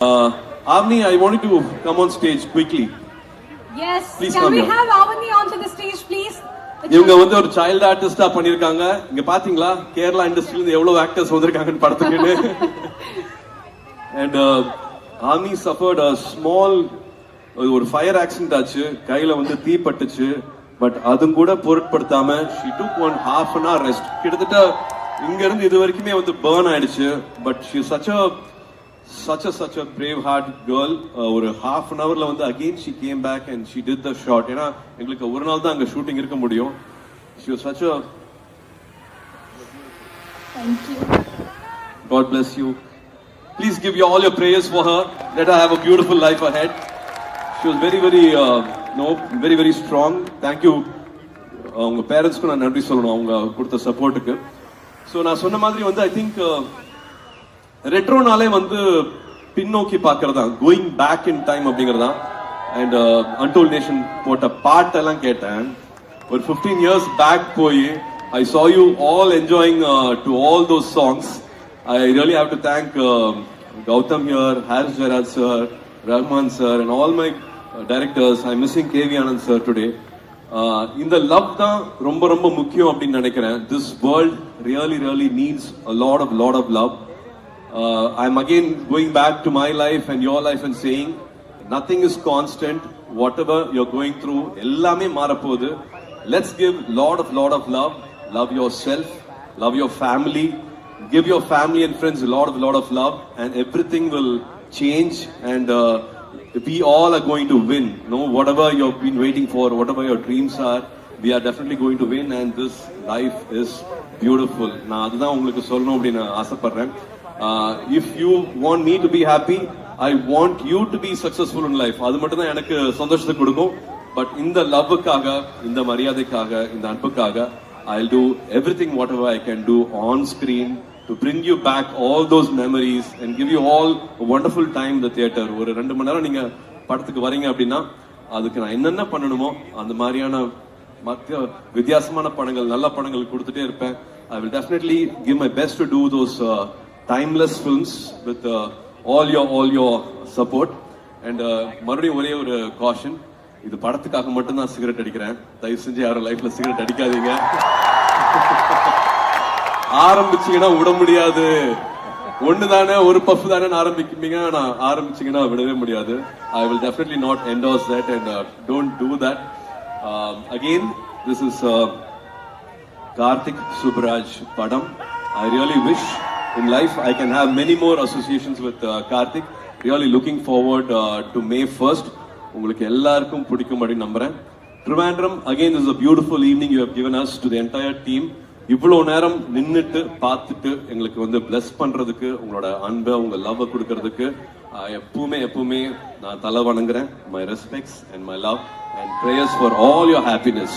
Avni, I wanted to come on stage quickly. Yes. Please Can come we here. have Avani onto the stage, please? இவங்க வந்து ஒரு child ஆர்டிஸ்டா பண்ணிருக்காங்க. இங்க பாத்தீங்களா கேரளா இண்டஸ்ட்ரியில இருந்து எவ்வளவு ஆக்டர்ஸ் வந்திருக்காங்கன்னு படத்துக்கு. And Avni suffered a small ஒரு ஃபயர் ஆக்சிடென்ட் ஆச்சு, கையில வந்து தீ பட்டுச்சு. பட் அதுவும் கூட பொருட்படுத்தாம she took one half an hour rest. கிட்டத்தட்ட இங்க இருந்து இது வரைக்குமே வந்து burn ஆயிடுச்சு. But she is such a brave heart girl. ஒரு half an hourல வந்து again she came back and she did the shot. ஏன்னா எங்களுக்கு ஒரு நாள் தான் அங்க ஷூட்டிங் இருக்க முடியும். She was such a Thank you. God bless you. Please give you all your prayers for her. Let her have a beautiful life ahead. She was very strong. Thank you. அவங்க பேரண்ட்ஸ்க்கு நான் நன்றி சொல்லணும் அவங்க கொடுத்த சப்போர்ட்டுக்கு. ஸோ நான் சொன்ன மாதிரி வந்து ஐ திங்க் ரெட்ரோனாலே வந்து பின்னோக்கி பார்க்கறதா, கோயிங் பேக் இன் டைம் அப்படிங்கறதா. அண்ட் அன்டோல்ட் நேஷன் போட்ட பாட்டெல்லாம் கேட்டேன். ஒரு 15 years பேக் போய் I saw you all enjoying to all those songs. I really have to thank Gautam here, Haris Jairaj sir, Rahman sir and all my directors. I'm missing KV Anand sir today. இந்த love தான் ரொம்ப ரொம்ப முக்கியம் அப்படின்னு நினைக்கிறேன். This world really needs a lot of love. I'm again going back to my life and your life and saying nothing is constant. Whatever you're going through எல்லாமே மாறப்போகுது. Let's give lot of love. Love yourself, love your family, give your family and friends a lot of love, and everything will change. And we all are going to win. No, whatever you've been waiting for, whatever your dreams are, we are definitely going to win. And this life is beautiful. நான் அதுதான் உங்களுக்கு சொல்லணும் அப்படின்னு ஆசைப்படுறேன். If you want me to be happy, I want you to be successful in life. அது மட்டும் தான் எனக்கு சந்தோஷத்தை கொடுக்கும். பட் இந்த லவ்வுக்காக, இந்த மரியாதைக்காக, இந்த அன்புக்காக I'll do everything whatever I can do on screen to bring you back all those memories and give you all a wonderful time in the theater. ஒரு 2 மணி நேரம் நீங்க படத்துக்கு வரீங்க அப்படின்னா அதுக்கு நான் என்னென்ன பண்ணணுமோ அந்த மாதிரியான மத்திய வித்தியாசமான படங்கள், நல்ல படங்கள் கொடுத்துட்டே இருப்பேன். I will definitely give my best to do those timeless films with all your support. And மறுபடியும் ஒரே ஒரு காஷன், இது படத்துக்காக மட்டும் தான் சிகரெட் அடிக்கிறேன். தயவு செஞ்சு யாரும் லைஃப்ல சிகரெட் அடிக்காதீங்க. ஆரம்பிச்சீங்கன்னா விட முடியாது. ஒண்ணுதானே, ஒரு பஃப் தானே ஆரம்பிப்பீங்க, நான் ஆரம்பிச்சீங்கன்னா விடவே முடியாது. I will definitely not endorse that and don't do that. Again, this is Karthik Subraj Padam. I really wish in life I can have many more associations with Karthik. Really looking forward to May 1st. உங்களுக்கு எல்லாருக்கும் பிடிக்கும் அப்படின்னு நம்புறேன். Trivandrum, again this is a beautiful evening you have given us to the entire team. இவ்வளவு நேரம் நின்னுட்டு பார்த்துட்டு எங்களுக்கு வந்து பிளஸ் பண்றதுக்கு, உங்களோட அன்பை, உங்க லவ் கொடுக்கறதுக்கு எப்பவுமே நான் தலை வணங்குறேன். My respects and my love and prayers for all your happiness.